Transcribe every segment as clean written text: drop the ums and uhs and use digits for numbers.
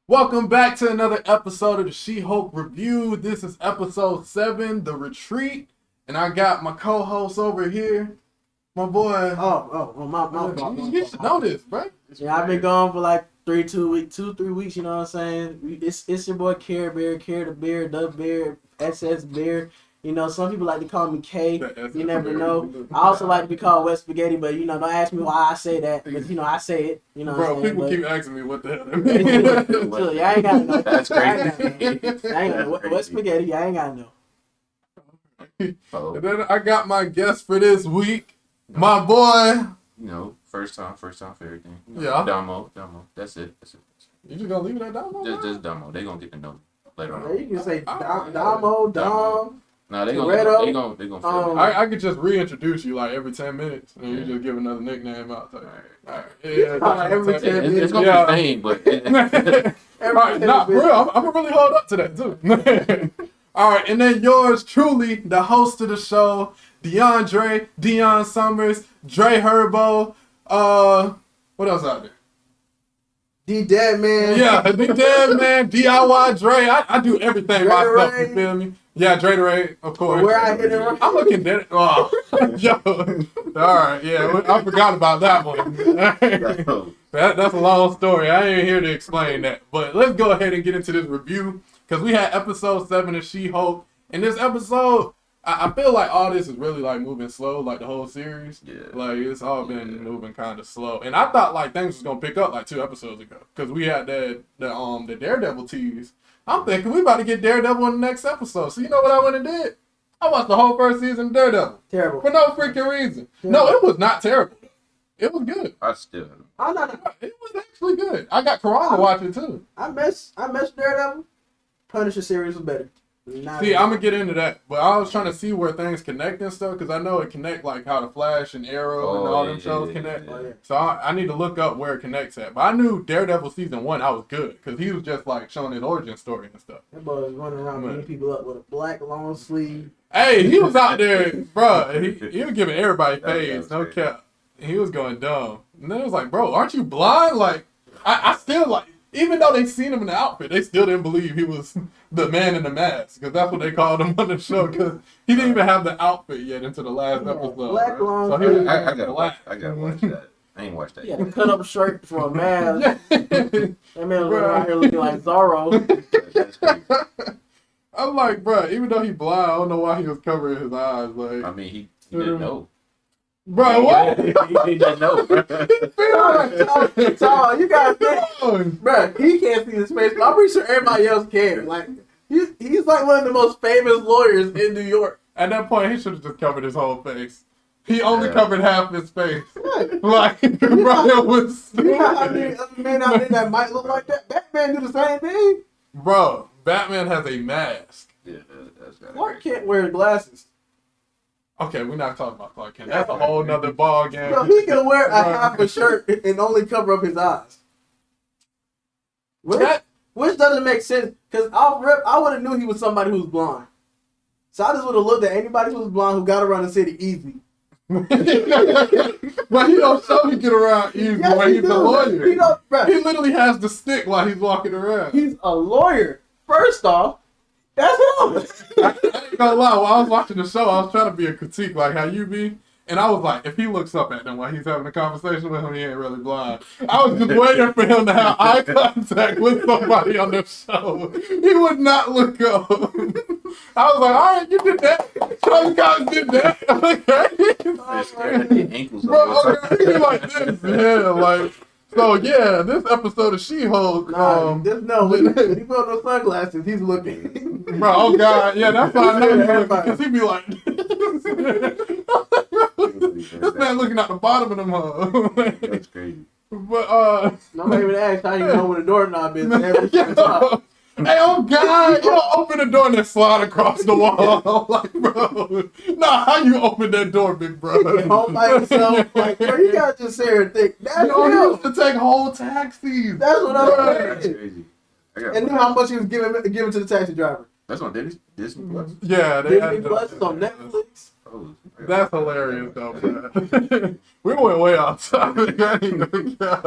Welcome back to another episode of the She-Hulk Review. This is episode 7, The Retreat. And I got my co-host over here, my boy. My fault. You should know this, bro. Yeah, I've been gone for like 3 weeks, you know what I'm saying? It's your boy Kierdabear, Dub Bear, SS Bear. You know, some people like to call me K. You never know. I also like to be called Wet Spaghetti, but, you know, don't ask me why I say that. Because, you know, I say it. You know what I'm saying? People keep asking me what the hell that means. Chill, I ain't got to know. That's crazy. I ain't got to know. Wet Spaghetti, I ain't got to know. And then I got my guest for this week, my boy. You know, first time for everything. Yeah. Domo. That's it. You just gonna leave it at Domo? Just Domo. They gonna get to know later Yeah, on. you can say Domo, Dom. No, they Toretto. gonna feel it. I could just reintroduce you like every 10 minutes and you just give another nickname out. Like, all right. Yeah, Every 10 minutes. It's gonna be the same, but All right, nah, bro, I'm gonna really hold up to that too. All right, and then yours truly, the host of the show, Dion Summers, Dre Herbo, what else out there? D Dead Man. Yeah, the Dead Man, DIY Dre. I do everything Dre myself. Ray. You feel me? Yeah, Dre Ray, of course. Where I hit it right. I'm looking dead. Oh, yo. All right, yeah, I forgot about that one. That's a long story. I ain't here to explain that. But let's go ahead and get into this review because we had episode 7 of She-Hulk. In this episode, I feel like all this is really like moving slow, like the whole series. Yeah. Like it's all been moving kind of slow. And I thought like things was gonna pick up like 2 episodes ago because we had the Daredevil tease. I'm thinking we about to get Daredevil in the next episode. So you know what I went and did? I watched the whole first season of Daredevil. Terrible. For no freaking reason. No, it was not terrible. It was good. I still. I'm not. It was actually good. I got Karan to watch it too. I messed Daredevil. Punisher series was better. See, I'm gonna get into that, but I was trying to see where things connect and stuff because I know it connect like how the Flash and Arrow and all them shows connect. yeah. So I need to look up where it connects at. But I knew Daredevil season 1, I was good because he was just like showing his origin story and stuff. That boy was running around beating people up with a black long sleeve. Hey, he was out there, bro. He was giving everybody That fades, was no crazy. cap. He was going dumb, and then it was like, bro, aren't you blind? Like, I still like. Even though they seen him in the outfit, they still didn't believe he was the man in the mask because that's what they called him on the show because he didn't even have the outfit yet into the last episode. Black long So he was I gotta black. watch that. I ain't watched that He had yet. a cut up shirt for a mask. That man was around here looking like Zorro. That's crazy. I'm like, bro, even though he blind, I don't know why he was covering his eyes. Like, I mean, he didn't know. bro, what? He didn't know. Tall, you gotta think, bro. He can't see his face, but I'm pretty sure everybody else can. Like, he's like one of the most famous lawyers in New York. At that point, he should have just covered his whole face. He only Yeah. covered half his face. Right. Like, bro, it was You know how many other men out there that might look like that? Batman do the same thing. Bro, Batman has a mask. Yeah, that's got Clark Kent wears glasses. Okay, we're not talking about Clark Kent. That's a whole nother ball game. Bro, he can wear a half a shirt and only cover up his eyes. Which doesn't make sense, because I would have knew he was somebody who's blind. So I just would have looked at anybody who's blind who got around the city easy. But he don't show he get around easy Yes, when he he's a do. lawyer. He don't, bro, He literally has the stick while he's walking around. he's a lawyer. First off, that's him. I ain't gonna lie, while I was watching the show, I was trying to be a critique like how you be. And I was like, if he looks up at them while he's having a conversation with him, he ain't really blind. I was just waiting for him to have eye contact with somebody on the show. He would not look up. I was like, all right, you did that. Charlie Cox did that. Okay. ankles. Bro, okay, he like this. Yeah, like, so yeah, this episode of She-Hulk. When he put on those sunglasses, he's looking. Bro, oh God, yeah, that's why I know he's looking, because he be like, this man looking at the bottom of them hoes. That's crazy. But Nobody even asked how you know where the doorknob is. Every time. hey, oh God, you don't open the door and then slide across the wall. Like, bro, nah, how you open that door, big bro? Get home by yourself. Like, bro, you gotta just sit here and think. That's Yo, he him. used to take whole taxis. That's what I'm That's saying. crazy. And knew how much he was giving to the taxi driver. That's on Disney Plus. Yeah, they Disney had Plus is on Netflix. That's hilarious, though, man. We went way off topic. I ain't even care.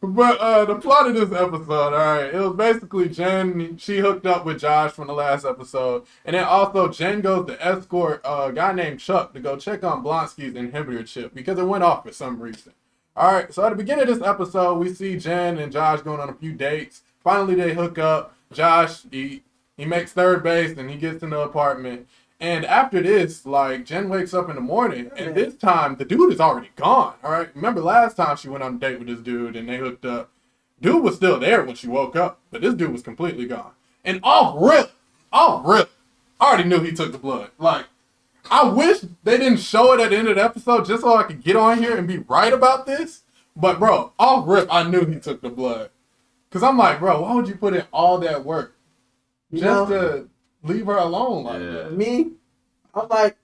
But the plot of this episode, all right, it was basically Jen. She hooked up with Josh from the last episode, and then also Jen goes to escort a guy named Chuck to go check on Blonsky's inhibitor chip because it went off for some reason. All right, so at the beginning of this episode, we see Jen and Josh going on a few dates. Finally, they hook up. Josh, he makes third base, and he gets in the apartment. And after this, like, Jen wakes up in the morning, and this time, the dude is already gone, all right? Remember last time she went on a date with this dude, and they hooked up. Dude was still there when she woke up, but this dude was completely gone. And off rip, I already knew he took the blood. Like, I wish they didn't show it at the end of the episode just so I could get on here and be right about this. But, bro, off rip, I knew he took the blood. Because I'm like, bro, why would you put in all that work just to leave her alone like that? Me, I'm like,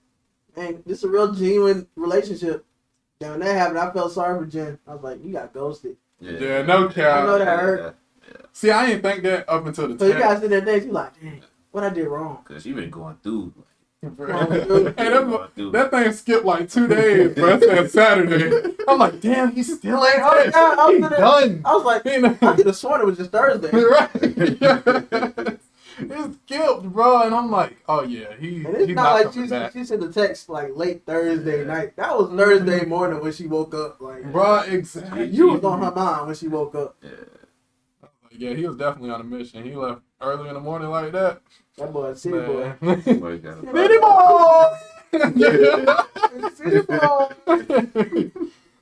man, this is a real genuine relationship. And when that happened, I felt sorry for Jen. I was like, you got ghosted. Yeah, no cap. I know that hurt. Yeah. See, I didn't think that up until the So you guys sit there and you like, dang, what I did wrong? Because she been going through. Hey, that thing skipped like 2 days, bro. That's Saturday. I'm like, damn, he still ain't Oh, yeah, He's done. I was like, I could have sworn it was just Thursday. Right. It skipped, bro. And I'm like, oh, yeah. And it's he's not like coming back. she sent the text like late Thursday night. That was Thursday morning when she woke up. Like, bro, exactly. You was on her mind when she woke up. Yeah, he was definitely on a mission. He left early in the morning like that. That boy, city boy. City boy! City boy!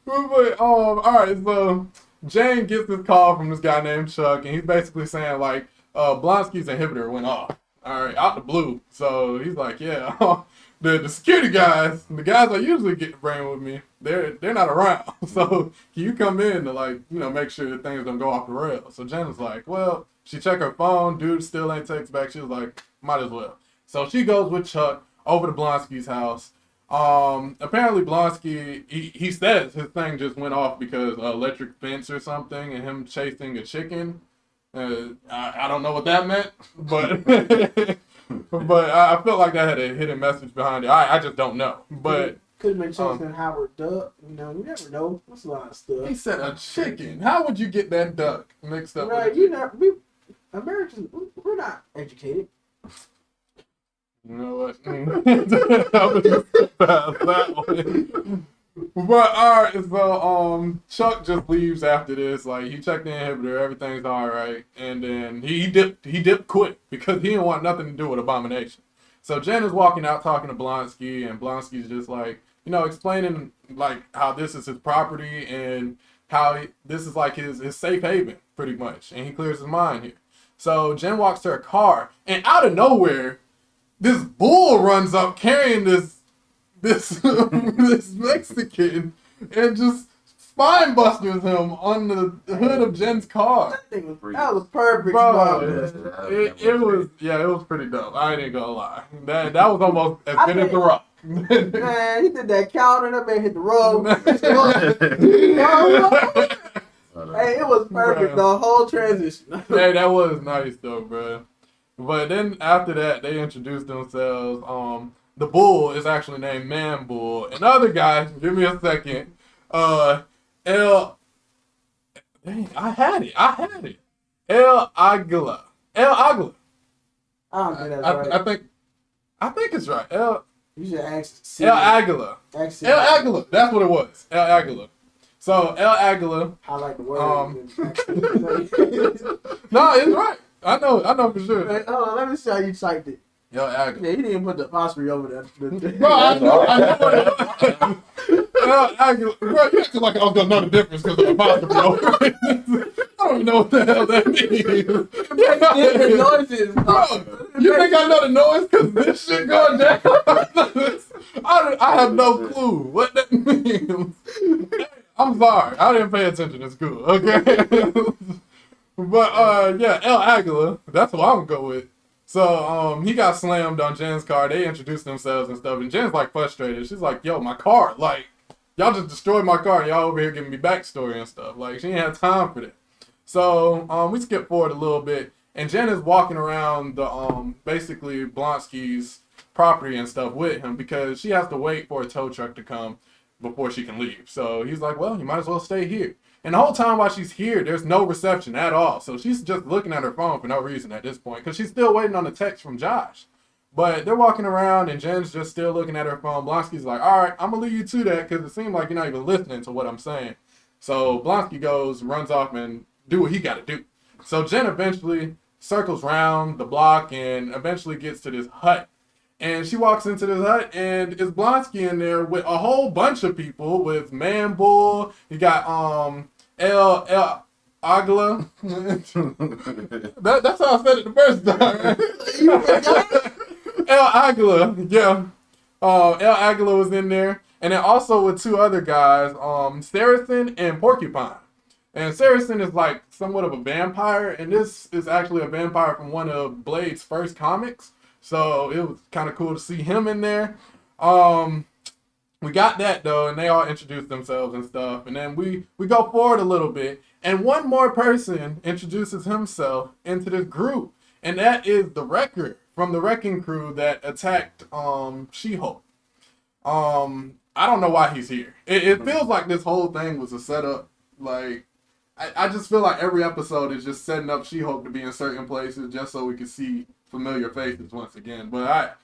But, alright, so Jane gets this call from this guy named Chuck, and he's basically saying, like, Blonsky's inhibitor went off. Alright, out the blue. So he's like, yeah, the security guys, the guys I usually get to bring with me, they're not around. So can you come in to, like, you know, make sure that things don't go off the rails? So Jen was like, well, she checked her phone, dude still ain't text back. She was like, might as well. So she goes with Chuck over to Blonsky's house. Apparently Blonsky, he says his thing just went off because electric fence or something and him chasing a chicken. I don't know what that meant, but but I felt like that had a hidden message behind it. I just don't know. But could have been chasing Howard Duck. You know, you never know. That's a lot of stuff. he said a chicken. How would you get that duck mixed up? Right, with Americans, we're not educated. You know what? I'm gonna skip past that one. But alright, so Chuck just leaves after this. Like, he checked the inhibitor, everything's alright, and then he dipped quick because he didn't want nothing to do with Abomination. So Jen is walking out talking to Blonsky, and Blonsky's just like, you know, explaining like how this is his property and how this is like his safe haven, pretty much, and he clears his mind here. So Jen walks to her car, and out of nowhere, this bull runs up carrying this this Mexican and just spine busters him on the hood of Jen's car. That was perfect. Bro, it was pretty dope. I ain't gonna lie. That was almost as good as The Rock. Man, he did that counter, that man hit the road. Hey, it was perfect, the whole transition. Hey, that was nice though, bro. But then after that, they introduced themselves. The bull is actually named Man Bull. And the other guy, give me a second. Dang, I had it. El Aguila. I don't think that's right. I think it's right. You should ask El Aguila. El Aguila. That's what it was. El Aguila. So El Aguila. I like the word. No, it's right. I know for sure. Hey, hold on, let me see how you typed it. El Aguila. Yeah, he didn't put the apostrophe over there. Bro, I know what it was. El Aguila. Bro, you acting like I was gonna know the difference because of the apostrophe over it. I don't even know what the hell that means. Different noises. Bro, you think I know the noise because this shit going down? I have no clue what that means. I'm sorry. I didn't pay attention in school, okay? But, yeah, El Aguila, that's what I'm going to go with. So, he got slammed on Jen's car. They introduced themselves and stuff, and Jen's, like, frustrated. She's like, yo, my car, like, y'all just destroyed my car, and y'all over here giving me backstory and stuff. Like, she ain't had time for that. So, we skip forward a little bit, and Jen is walking around the, basically, Blonsky's property and stuff with him because she has to wait for a tow truck to come before she can leave. So he's like, well, you might as well stay here. And the whole time while she's here, there's no reception at all. So she's just looking at her phone for no reason at this point because she's still waiting on a text from Josh. But they're walking around and Jen's just still looking at her phone. Blonsky's like, all right, I'm going to leave you to that because it seems like you're not even listening to what I'm saying. So Blonsky goes, runs off and do what he got to do. So Jen eventually circles around the block and eventually gets to this hut. And she walks into this hut and it's Blonsky in there with a whole bunch of people with Man Bull. You got El Agla. That's how I said it the first time. Right? El Agla, yeah. El Agla was in there. And then also with two other guys, Saracen and Porcupine. And Saracen is like somewhat of a vampire, and this is actually a vampire from one of Blade's first comics. So it was kind of cool to see him in there. We got that though, and they all introduced themselves and stuff. And then we go forward a little bit, and one more person introduces himself into this group, and that is the Wrecker from the Wrecking Crew that attacked She-Hulk. I don't know why he's here. It feels like this whole thing was a setup. Like, I just feel like every episode is just setting up She-Hulk to be in certain places just so we can see familiar faces once again. But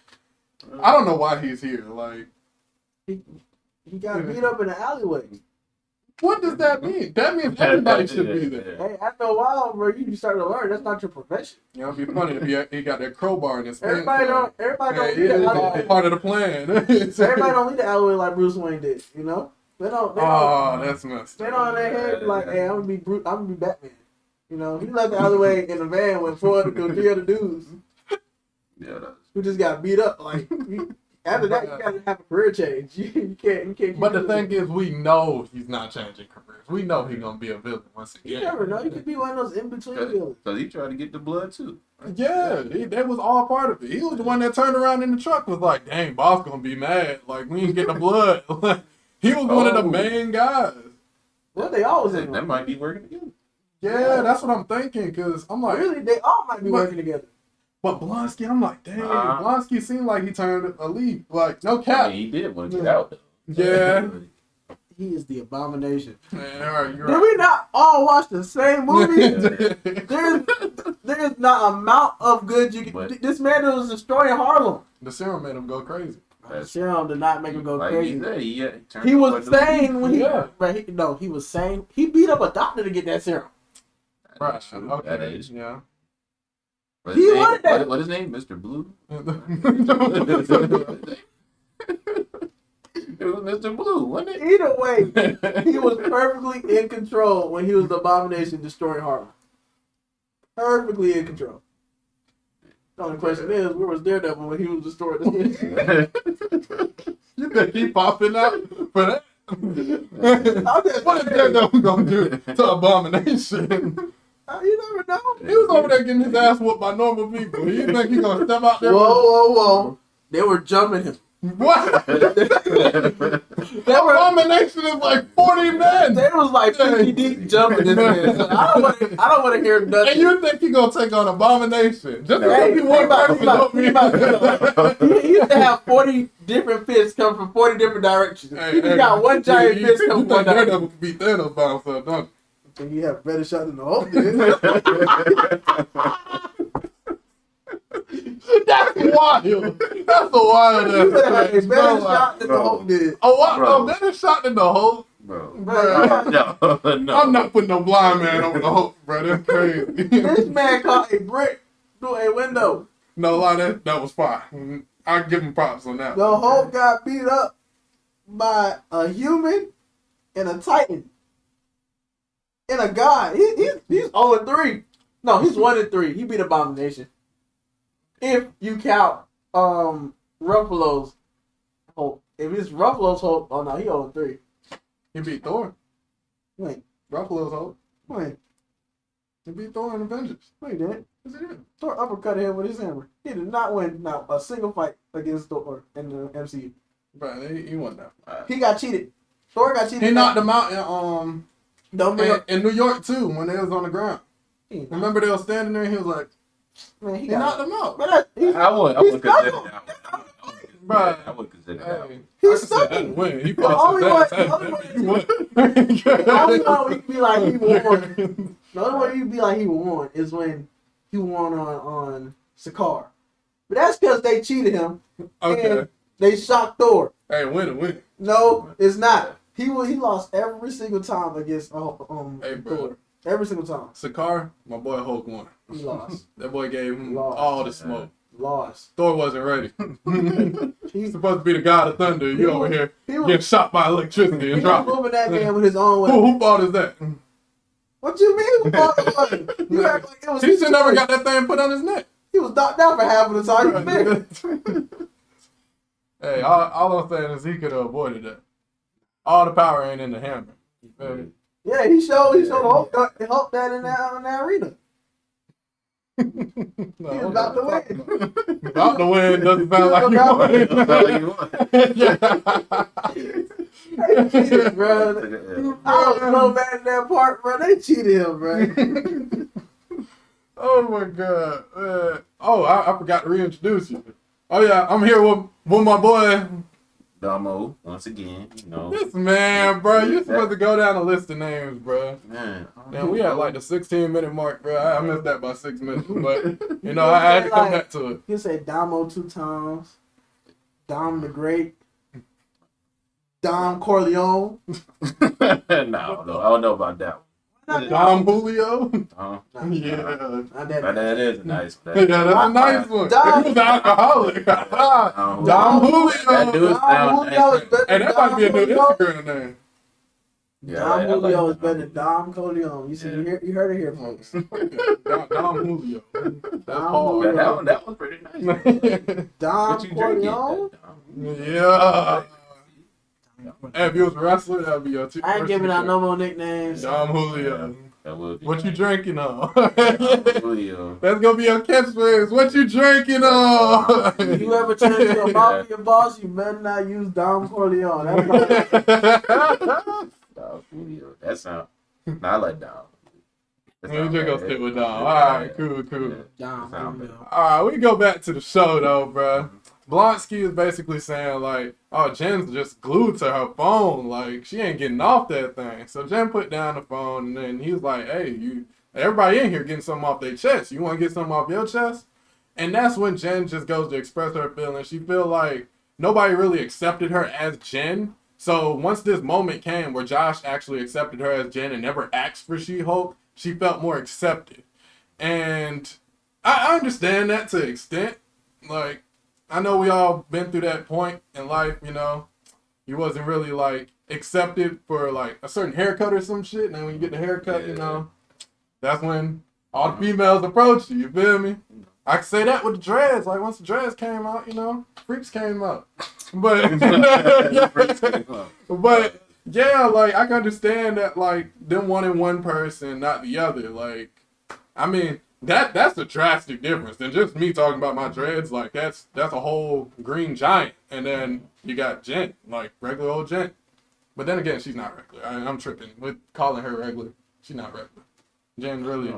I don't know why he's here. Like, he got beat up in the alleyway. What does that mean? That means everybody should be there. Hey, after a while, bro, you start to learn that's not your profession. You know, it'd be funny if he got that crowbar in his pants. Everybody don't lead the alleyway. Part of the plan. Everybody don't lead the alleyway like Bruce Wayne did, you know? They don't that's messed up. They don't in their head be like, hey, I'm gonna be Batman. You know, he left the alleyway in a van with 3 other dudes. Yeah, who just got beat up. Like, after that, you gotta have a career change. You can't. But the thing is, we know he's not changing careers. We know he's gonna be a villain once again. You never know. He could be one of those in between villains. Because he tried to get the blood too. Yeah, that was all part of it. He was the one that turned around in the truck was like, "Dang, boss gonna be mad. Like, we ain't get the blood." He was one of the main guys. Well, they always in. That might be working together. Yeah, that's what I'm thinking. Cause I'm like, really, they all might be working together. But Blonsky, I'm like, dang, Blonsky seemed like he turned a leaf. Like, no cap. I mean, he did want to get out. Yeah. He is the abomination. Man, all right, you're Did right. we not all watch the same movie? There's not amount of good you can. This man was destroying Harlem. The serum made him go crazy. The serum did not make him go like crazy. He was sane when he. Yeah. But he was sane. He beat up a doctor to get that serum. Right. Okay. That is. Yeah. What his name? Mr. Blue? It was Mr. Blue, wasn't it? Either way, he was perfectly in control when he was the abomination destroying Harlem. Perfectly in control. The only question is, where was Daredevil when he was destroying the city? You think he popping out for that? What is Daredevil gonna do to Abomination? You never know. He was over there getting his ass whooped by normal people. You think he gonna step out there? Whoa. They were jumping him. What? Abomination is like 40 men. They was like 50 deep jumping this man. I don't want to hear nothing. And you think he gonna take on Abomination? Just because he one He used to have 40 different fists come from 40 different directions. He got one giant fist come from one direction. Daredevil could beat Thanos by himself, don't you? I think he had a better shot than the Hulk did. That's wild. That's a wild ass. He had a better shot than the Hulk did. A better shot than the Hulk? Bro. No. I'm not putting no blind man over the Hulk, bro. That's crazy. This man caught a brick through a window. No lie, that was fine. I give him props on that. The Hulk got beat up by a human and a Titan. And a god. He's 0-3. No, he's 1-3. He beat Abomination. If you count Ruffalo's Hulk. If it's Ruffalo's Hulk, oh no, he 0-3. He beat Thor. Wait. Ruffalo's Hulk. Wait. He beat Thor in Avengers. No, he didn't. Yes, he did. Thor uppercutted him with his hammer. He did not win a single fight against Thor in the MCU. Right, he won that. He got cheated. Thor got cheated. He knocked him out in New York too when they was on the ground. Remember they was standing there and he was like, man, he knocked him out. But I wouldn't consider that. Bro, I would consider that. He's stuck. Win. He The only one we can be like he won. The only one you can be like he won is when he won on Sakar. But that's because they cheated him. Okay. And they shocked Thor. Hey, win. No, it's not. He lost every single time against Hey, bro. Thor. Every single time. Sakar, my boy Hulk won. He lost. That boy gave him Lost. all the smoke. Lost. Thor wasn't ready. He's He's supposed to be the god of thunder. You over here getting shot by electricity he and was dropping. moving that man with his own way. Who fault is that? What you mean? Who fought the one? You act like it was. He should never got that thing put on his neck. He was knocked out for half of the time. Hey, all I'm saying is he could have avoided that. All the power ain't in the hammer. You feel me? Yeah, he showed Hulk that in that arena. No, He was about to win. About to win doesn't sound like you won. They cheated, bro. I was so mad in that part, bro. They cheated him, bro. Oh my god. Oh, I forgot to reintroduce you. Oh yeah, I'm here with my boy. Domo, once again, you know. This man, bro. You're supposed to go down a list of names, bro. Man, We had like the 16-minute mark, bro. I missed that by 6 minutes, but you know I had to come back to it. You say Domo 2 times. Dom the Great. Dom Corleone. no, I don't know about that one. Dom Julio. Yeah. That is a nice one. Yeah, that's a nice one. Dom- He was an alcoholic. Dom Julio. That dude sound nice. Hey, that might be a new Instagram name. Yeah, Dom I Julio like is better than Dom Corleone. You heard it here, folks. Dom Julio. That's Dom hard. Julio. that was pretty nice. Dom What you drinking? Corleone? Yeah. Hey, if you was a wrestler, that'd be your two. I ain't giving out no more nicknames. Dom Julio. That would be What you nice. drinking on? Julio. That's gonna be your catchphrase. What you drinking on? You ever turn to a mafia boss, you better not use Dom Corleone. That's like, Dom Julio. That sound. I like Dom. That We sound just gonna bad. stick with Dom. Yeah, Alright, yeah. cool. Yeah. Dom That sound Julio. Alright, we go back to the show though, bruh. Blonsky is basically saying like, oh, Jen's just glued to her phone, like she ain't getting off that thing. So Jen put down the phone, and then he was like, hey, everybody in here getting something off their chest. You want to get something off your chest? And that's when Jen just goes to express her feelings. She feel like nobody really accepted her as Jen. So once this moment came where Josh actually accepted her as Jen and never asked for She-Hulk, she felt more accepted. And I understand that to an extent. Like, I know we all been through that point in life, you know. You wasn't really like accepted for like a certain haircut or some shit. And then when you get the haircut, you know, that's when all the females approach you. You feel me? I can say that with the dreads. Like once the dreads came out, you know, freaks came out. But but yeah, like I can understand that like them wanting one person, not the other. Like, I mean, that's a drastic difference than just me talking about my dreads. Like that's a whole green giant, and then you got Jen, like regular old Jen. But then again, she's not regular. I'm tripping with calling her regular. She's not regular. Jen really,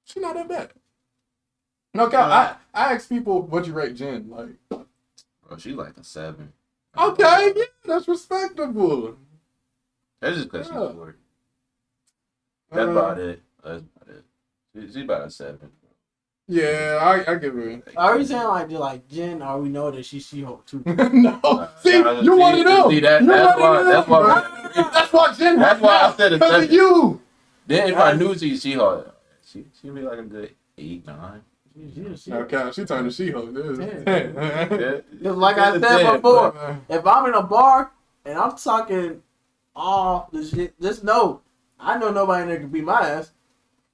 she's not that bad. No, I ask people, what you rate Jen? Like, Bro, she like a 7. okay, yeah, that's respectable. That's just because Yeah. she's bored. That's about it. That's about it. She's about a 7. Yeah, I give her. Are we saying like Jen? Or we know that she's She-Hulk too? No, see, you want to know. See, that's why Jen. That's why I said it's because of 7. you. Then if I knew she'd be like a good 8, 9. Okay, she turned to She-Hulk. Because like I said before, if I'm in a bar and I'm talking all the shit, just know I know nobody in there can beat my ass.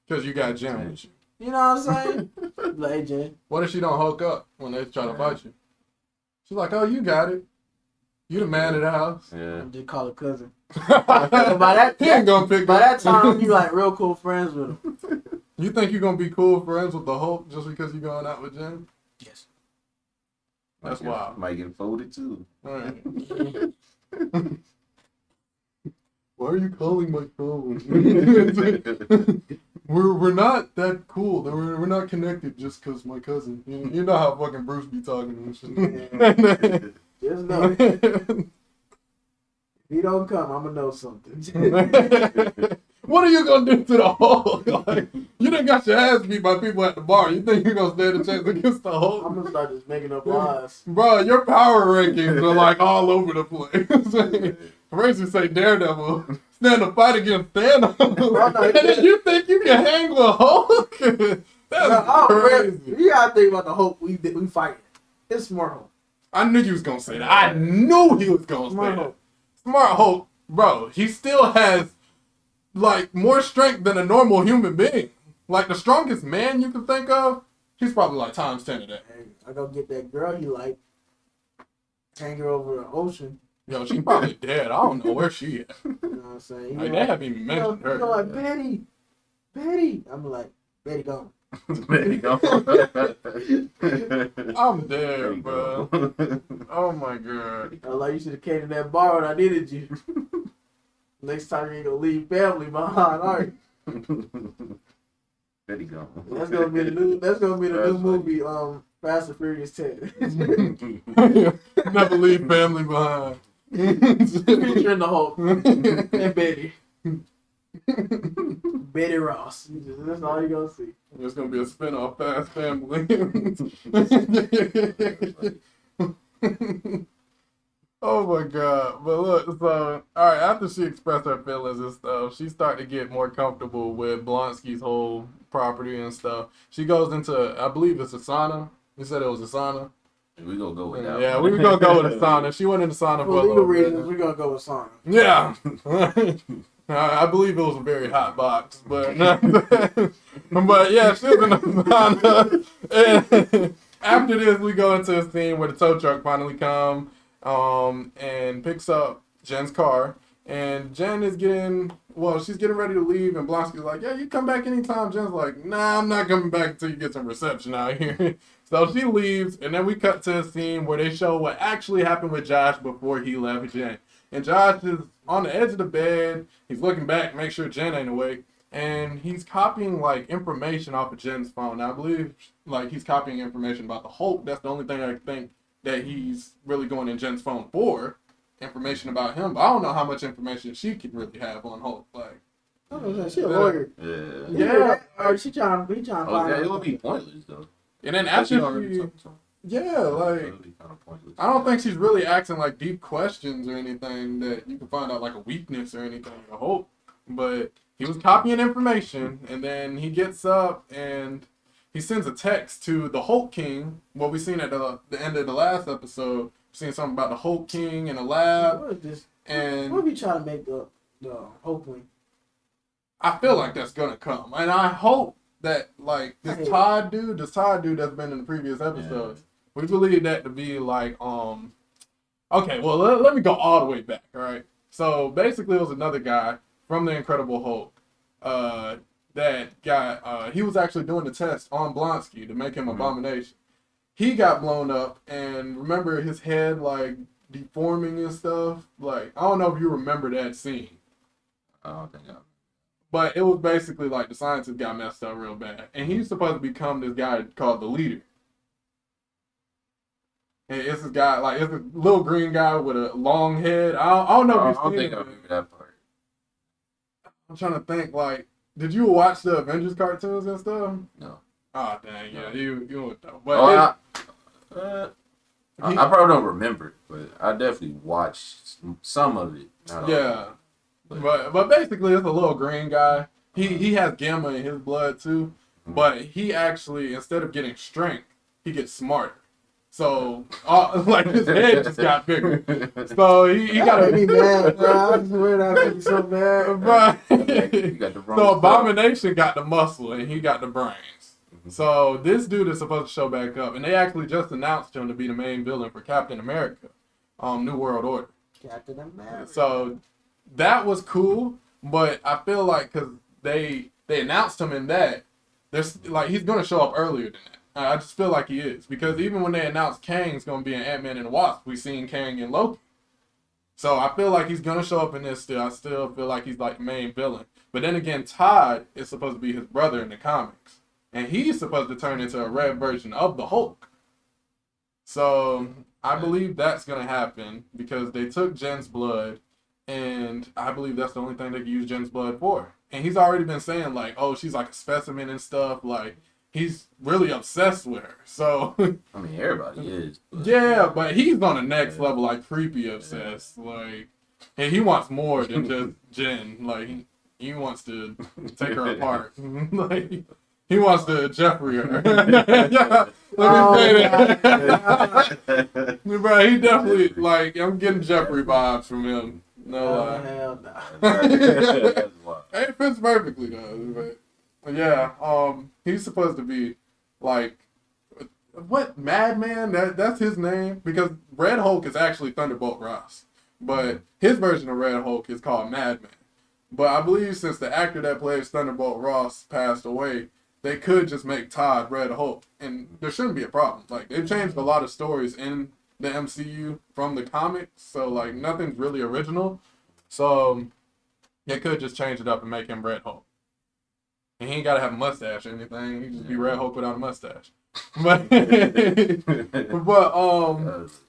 Because you got Jen with you. You know what I'm saying? Like, hey, Jen. What if she don't hulk up when they try to fight you? She's like, oh, you got it. You the man of the house. Yeah. Just call her cousin. He ain't gonna pick By up. that time, you like real cool friends with him. You think you're gonna be cool friends with the Hulk just because you're going out with Jen? Yes. That's wild. Might get folded too. All right. Why are you calling my phone? we're not that cool. We're not connected just because my cousin. You know how fucking Bruce be talking and shit. Just know. If he don't come, I'm gonna know something. What are you gonna do to the Hulk? Like, you done got your ass beat by people at the bar. You think you're gonna stand a chance against the Hulk? I'm gonna start just making up lies. Bro, your power rankings are like all over the place. First you say Daredevil, stand a fight against Thanos, and then you think you can hang with Hulk? That's crazy. You gotta think about the Hulk we fighting. It's Smart Hulk. I knew you was gonna say that. I knew he was gonna say that. Smart Hulk, bro, he still has like more strength than a normal human being. Like the strongest man you can think of, he's probably like times 10 of that. Hey, I go get that girl he like, hang her over the ocean. Yo, she probably dead. I don't know where she at. You know what I'm saying? Like, they haven't even mentioned her. You know, like, Betty. I'm like, Betty gone. Betty gone. I'm dead, bro. Oh my god. I like, you should have came to that bar when I needed you. Next time you ain't gonna leave family behind, alright? Betty gone. That's gonna be the new movie, Fast and Furious 10. Never leave family behind. Featuring the Hulk and Betty. Betty Ross. That's all you gonna see. There's gonna be a spin-off Fast Family. Oh my god. But look, so alright, after she expressed her feelings and stuff, she started to get more comfortable with Blonsky's whole property and stuff. She goes into, I believe it's a sauna. You said it was a sauna? We gonna go with that. Yeah, we gonna go with a sauna. She went into sauna For legal reasons, we're gonna go with sauna. Yeah. I believe it was a very hot box, but but yeah, she was in the sauna. And after this, we go into a scene where the tow truck finally comes and picks up Jen's car, and Jen is she's getting ready to leave, and Blonsky's like, yeah, you come back anytime. Jen's like, nah, I'm not coming back until you get some reception out here. So she leaves, and then we cut to a scene where they show what actually happened with Josh before he left Jen. And Josh is on the edge of the bed. He's looking back, make sure Jen ain't awake. And he's copying, like, information off of Jen's phone. Now, I believe, like, he's copying information about the Hulk. That's the only thing I think that he's really going in Jen's phone for. Information about him. But I don't know how much information she could really have on Hulk. Like, she a lawyer. Yeah. Or he trying to find out. It would be pointless, though. And then after I don't think she's really asking like deep questions or anything that you can find out like a weakness or anything to Hulk. But he was copying information, and then he gets up and he sends a text to the Hulk King. What we seen at the end of the last episode, we seen something about the Hulk King in a lab. What is this? And what are we trying to make the Hulk King? I feel like that's gonna come, and I hope that like this Todd dude that's been in the previous episodes. We believe that to be like, okay, well, let me go all the way back, all right? So, basically, it was another guy from The Incredible Hulk that got, he was actually doing the test on Blonsky to make him Abomination. He got blown up, and remember his head, like, deforming and stuff? Like, I don't know if you remember that scene. I don't think I. But it was basically like the scientist got messed up real bad. And he's supposed to become this guy called the Leader. And it's this guy, like, it's a little green guy with a long head. I don't know if you've seen it. I remember that part. I'm trying to think, like, did you watch the Avengers cartoons and stuff? No. Oh, dang, yeah, you would know. But I probably don't remember it, but I definitely watched some of it. Yeah. But basically, it's a little green guy. He has gamma in his blood, too. Mm-hmm. But he actually, instead of getting strength, he gets smarter. So, like, his head just got bigger. So, he got to be mad, bro. I swear that made me so bad. Bro. So, Abomination got the muscle, and he got the brains. Mm-hmm. So, this dude is supposed to show back up. And they actually just announced him to be the main villain for Captain America, New World Order. Captain America. So, that was cool, but I feel like because they announced him in that, there's like he's gonna show up earlier than that. I just feel like he is, because even when they announced Kang's gonna be an Ant-Man and the Wasp, we seen Kang in Loki. So I feel like he's gonna show up in this still. I still feel like he's like the main villain. But then again, Todd is supposed to be his brother in the comics. And he's supposed to turn into a red version of the Hulk. So I believe that's going to happen because they took Jen's blood. And I believe that's the only thing they can use Jen's blood for. And he's already been saying, like, oh, she's like a specimen and stuff. Like, he's really obsessed with her. So I mean, everybody is. Yeah, but he's on the next level, like creepy obsessed. Like, and he wants more than just Jen. Like, he wants to take her apart. Like, he wants to Jeffrey her. Yeah, let me say that. Bro, he definitely, like, I'm getting Jeffrey vibes from him. No lie. Hell no. It fits perfectly though. But yeah, he's supposed to be like what Madman? That's his name because Red Hulk is actually Thunderbolt Ross, but his version of Red Hulk is called Madman. But I believe since the actor that plays Thunderbolt Ross passed away, they could just make Todd Red Hulk, and there shouldn't be a problem. Like they've changed a lot of stories in the MCU from the comics, so like nothing's really original. So they could just change it up and make him Red Hulk. And he ain't gotta have a mustache or anything. He just be Red Hulk without a mustache. But That's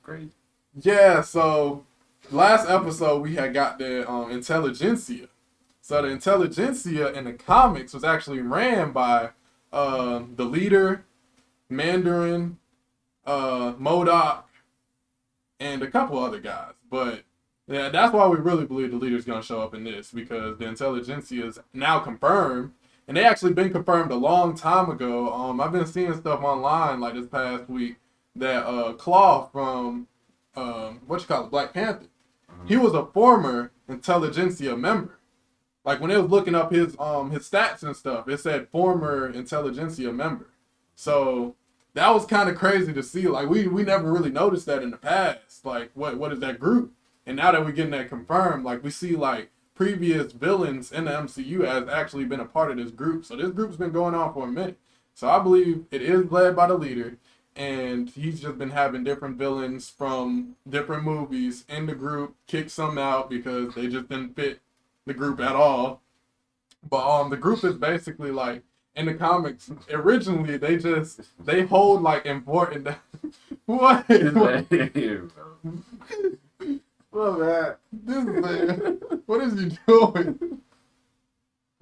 crazy. Yeah, so last episode we had got the Intelligentsia. So the Intelligentsia in the comics was actually ran by the leader, Mandarin, MODOK, and a couple other guys. But yeah, that's why we really believe the leader's gonna show up in this, because the Intelligentsia is now confirmed. And they actually been confirmed a long time ago. I've been seeing stuff online like this past week that Claw from Black Panther, he was a former Intelligentsia member. Like when they was looking up his stats and stuff, it said former Intelligentsia member. So that was kind of crazy to see. Like we never really noticed that in the past. Like what is that group? And now that we're getting that confirmed, like we see like previous villains in the MCU has actually been a part of this group. So this group's been going on for a minute. So I believe it is led by the leader, and he's just been having different villains from different movies in the group, kick some out because they just didn't fit the group at all. But the group is basically like in the comics, originally they hold like important what? Well, man. This man, what is he doing?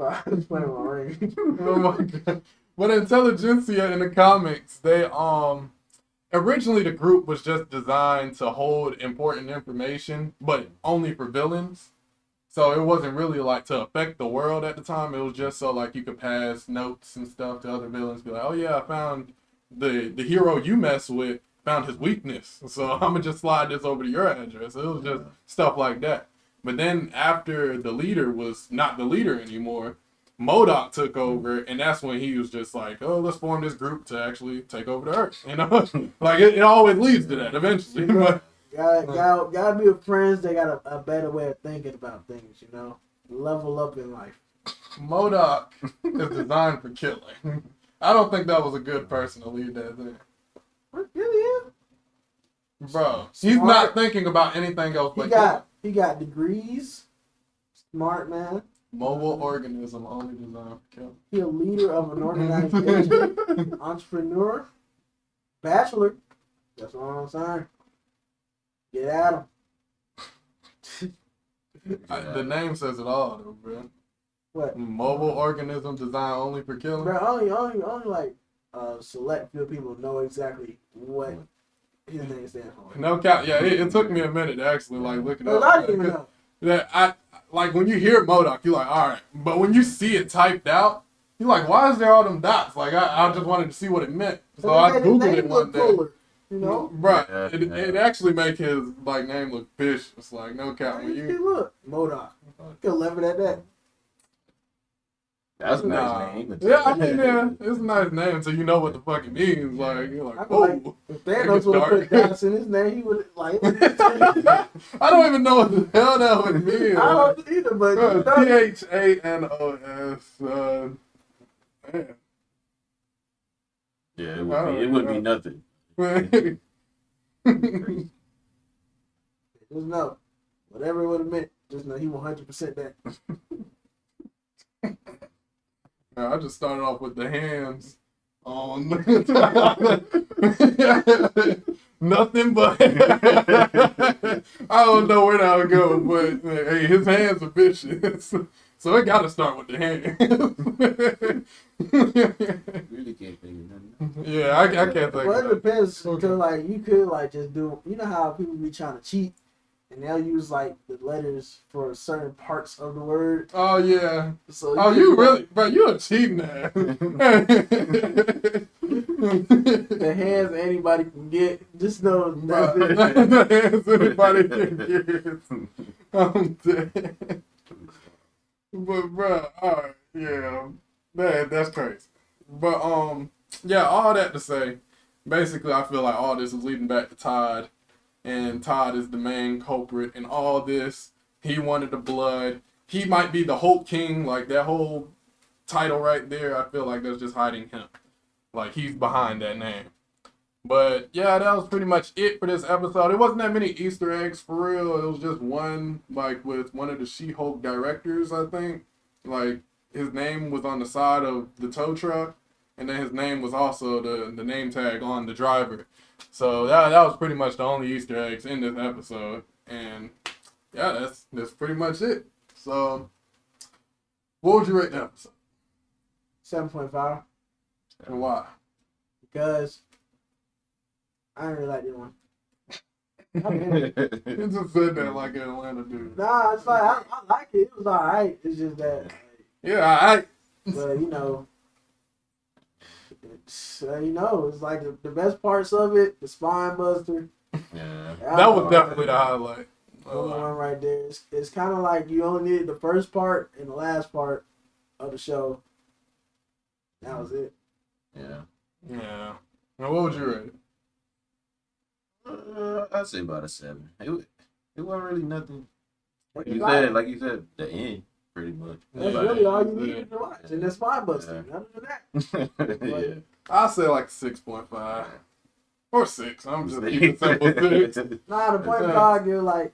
I just playing my ring. Oh my god. But Intelligentsia in the comics, they originally the group was just designed to hold important information, but only for villains. So it wasn't really like to affect the world at the time. It was just so like you could pass notes and stuff to other villains, be like, oh yeah, I found the hero you mess with found his weakness, so I'm gonna just slide this over to your address. It was just stuff like that. But then after the leader was not the leader anymore, MODOK took over, and that's when he was just like, oh, let's form this group to actually take over the Earth. You know, like it always leads to that eventually. But gotta be with friends. They got a better way of thinking about things. You know, level up in life. MODOK is designed for killing. I don't think that was a good person to lead that thing. Really? Bro, he's not thinking about anything else but he got degrees. Smart man. Mobile organism only designed for killing. He a leader of an organization. Entrepreneur. Bachelor. That's what I'm saying. Get at him. The name says it all, though, bro. What? Mobile organism designed only for killing. Bro, only like select few people know exactly what his name stands for. No cap. Yeah, it took me a minute to actually like look it up. I didn't even know. That I like when you hear MODOK, you're like, all right, but when you see it typed out, you're like, why is there all them dots? Like I just wanted to see what it meant, so I googled it one day. Cooler, you know, right? It actually make his like name look vicious. Like no cap. When you look MODOK, you'll love it at that. That's a nice name. Yeah, I mean, yeah, it's a nice name until you know what the fuck it means. Like, you're like, oh. Like, if Thanos would have put dots in his name, he would like. I don't even know what the hell that would mean. I don't either, but THANOS. Man. Yeah, it would be nothing. Just know, whatever it would have meant, just know he 100% that. I just started off with the hands on nothing but I don't know where that would go, but hey, his hands are vicious. So it gotta start with the hands. Really can't think of nothing. Yeah, I can't think Well, of it that. depends. Because, like, you could, like, just do... You know how people be trying to cheat? And they'll use, like, the letters for certain parts of the word. Oh yeah. So Oh, you really, bro? You're a cheating ass. The hands anybody can get. Just know that's it. The hands anybody can get. I'm dead. But bro, alright, yeah, man, that's crazy. But yeah, all that to say, basically, I feel like all this is leading back to Todd, and Todd is the main culprit in all this. He wanted the blood. He might be the Hulk King, like that whole title right there. I feel like that's just hiding him, like he's behind that name. But yeah, that was pretty much it for this episode. It wasn't that many Easter eggs for real. It was just one, like with one of the She-Hulk directors, I think. Like his name was on the side of the tow truck, and then his name was also the name tag on the driver. So that was pretty much the only Easter eggs in this episode. And yeah, that's pretty much it. So what would you rate the episode? 7.5. And why? Because I didn't really like this one. You just said that like an Atlanta dude. Nah, it's like, I like it. It was alright. It's just that, like, Yeah, but it's like the best parts of it, the spine buster. Yeah. that was definitely the highlight. The one right there. It's kind of like you only needed the first part and the last part of the show. That was it. Yeah. Yeah. Now, what would you rate it? I'd say about a 7. It wasn't really nothing. Like you Like, said, the end pretty much. that's Yeah. really all you needed to watch, and that's spine buster. Other than that, Yeah. I'll say like 6.5 or 6. I'm just keeping it simple 6. nah, the point five give like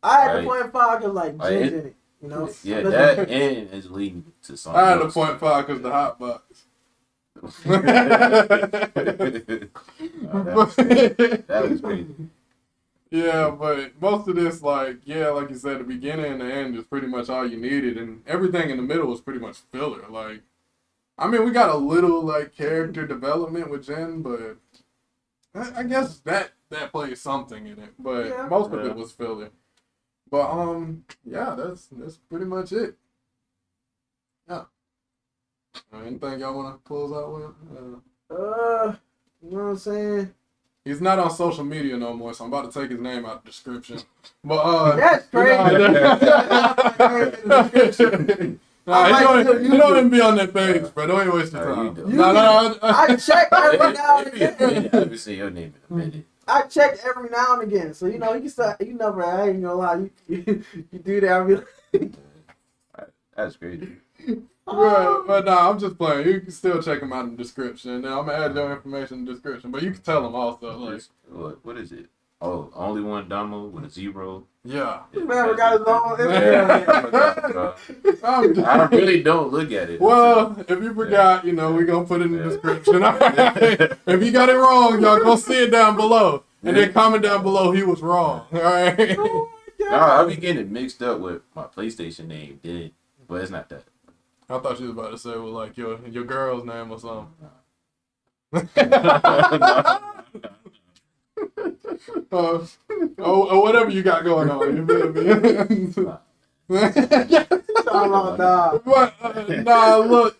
I had the Right. 0.5 give like Like, ginger in it. You know. Yeah, that end is leading to something. I had a else. 0.5 because the hot box. That was crazy. Yeah, but most of this, like you said, the beginning and the end is pretty much all you needed, and everything in the middle was pretty much filler. Like, I mean, we got a little like character development with Jen, but I guess that plays something in it. But Yeah. most of it was filler. But yeah, that's pretty much it. Yeah. Anything y'all want to close out with? You know what I'm saying? He's not on social media no more, so I'm about to take his name out of the description. But That's crazy. You don't even be on that page, bro. Don't even waste your time. I check every now and again. I haven't seen your name in a minute. I check every now and again, so you know you can start. You know, bro, I ain't gonna lie. You do that. I be like, That's crazy. Right, but nah, I'm just playing. You can still check him out in the description, and then I'm gonna add your information in the description. But you can tell him also, like, What is it? Oh, only one Domo with a 0. yeah. this man got his own. I really don't look at it. Well, if you forgot, you know, we're gonna put it in the description. If you got it wrong, y'all gonna see it down below, and then comment down below he was wrong. All right. Nah, I be getting it mixed up with my PlayStation name, but it's not that. I thought she was about to say with like your girl's name or something. Or whatever you got going on. You feel me?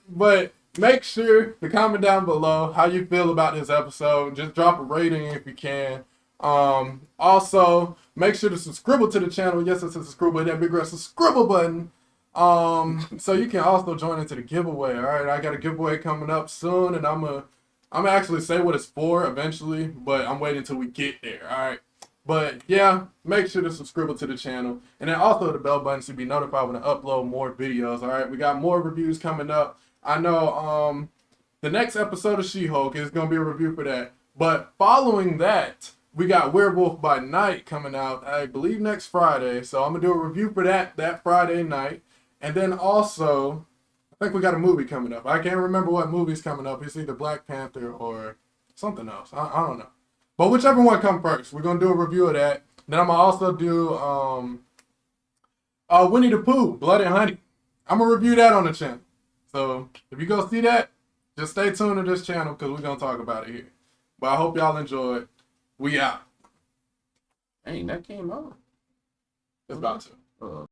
But make sure to comment down below how you feel about this episode. Just drop a rating if you can. Also, make sure to subscribe to the channel. Yes, it's a subscribe button, that big red subscribe button. So you can also join into the giveaway. All right, I got a giveaway coming up soon, and I'm gonna actually say what it's for eventually, but I'm waiting until we get there. All right. But yeah, make sure to subscribe to the channel, and then also the bell button to be notified when I upload more videos. All right, we got more reviews coming up. I know the next episode of She-Hulk is gonna be a review for that, but following that, we got Werewolf by Night coming out, I believe next Friday. So I'm gonna do a review for that Friday night, and then also I think we got a movie coming up. I can't remember what movie's coming up. It's either Black Panther or something else. I don't know. But whichever one comes first, we're gonna do a review of that. Then I'm gonna also do Winnie the Pooh, Blood and Honey. I'm gonna review that on the channel. So if you go see that, just stay tuned to this channel because we're gonna talk about it here. But I hope y'all enjoyed. We out. Dang, that came out. It's about to.